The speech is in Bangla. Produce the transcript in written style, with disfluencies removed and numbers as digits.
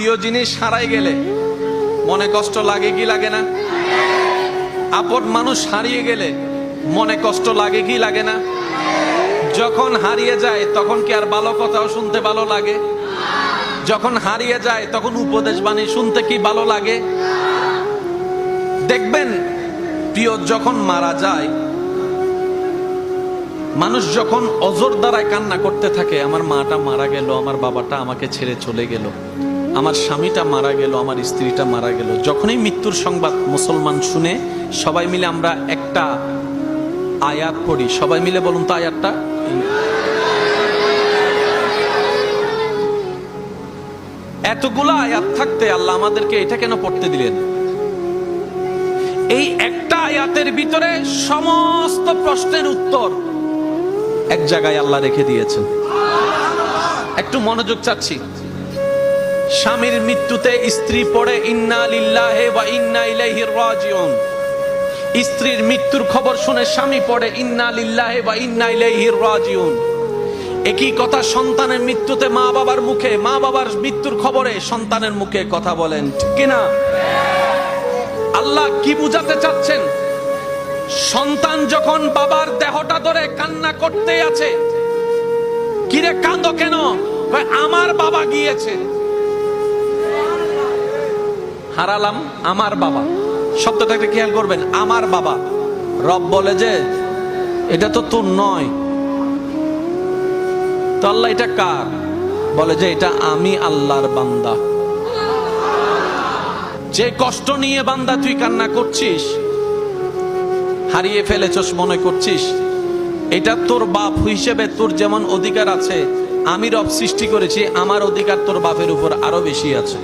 প্রিয় জিনিস হারাই গেলে মনে কষ্ট লাগে কি লাগে না? আপন মানুষ হারিয়ে গেলে মনে কষ্ট লাগে কি লাগে না? যখন হারিয়ে যায় তখন কি আর ভালো কথাও শুনতে ভালো লাগে? যখন হারিয়ে যায় তখন উপদেশ বাণী শুনতে কি ভালো লাগে? দেখবেন প্রিয় যখন মারা যায়, মানুষ যখন অজর দ্বারায় কান্না করতে থাকে, আমার মাটা মারা গেল, আমার বাবাটা আমাকে ছেড়ে চলে গেল, আমার স্বামীটা মারা গেল, আমার স্ত্রীটা মারা গেল, যখনই মৃত্যুর সংবাদ মুসলমান শুনে সবাই মিলে আমরা একটা আয়াত পড়ি। সবাই মিলে বলুন তো আয়াতটা। এতগুলো আয়াত থাকতে আল্লাহ আমাদেরকে এটা কেন পড়তে দিলেন? এই একটা আয়াতের ভিতরে সমস্ত প্রশ্নের উত্তর এক জায়গায় আল্লাহ রেখে দিয়েছেন। একটু মনোযোগ চাচ্ছি। স্বামীর মৃত্যুতে স্ত্রী পড়ে ইন্না লিল্লাহি ওয়া ইন্না ইলাইহি রাজিউন। স্ত্রীর মৃত্যুর খবর শুনে স্বামী পড়ে ইন্না লিল্লাহি ওয়া ইন্না ইলাইহি রাজিউন। একই কথা সন্তানের মৃত্যুতে মা বাবার মুখে, মা বাবার মৃত্যুর খবরে সন্তানের মুখে কথা বলেন, ঠিক কিনা? আল্লাহ কি বুঝাতে চাচ্ছেন? সন্তান যখন বাবার দেহটা ধরে কান্না করতে আছে, কিরে কাঁদো কেন? আমার বাবা গিয়েছে, হারালাম আমার বাবা। শব্দটাকে খেয়াল করবেন, আমার বাবা। রব বলে যে এটা তো তোর নয়, তো আল্লাহ এটা কার? বলে যে এটা আমি আল্লাহর বান্দা। যে কষ্ট নিয়ে বান্দা তুই কান্না করছিস, হারিয়ে ফেলেছস মনে করছিস, এটা তোর বাপ হিসেবে তোর যেমন অধিকার আছে, আমি রব সৃষ্টি করেছি, আমার অধিকার তোর বাপের উপর আরো বেশি আছে।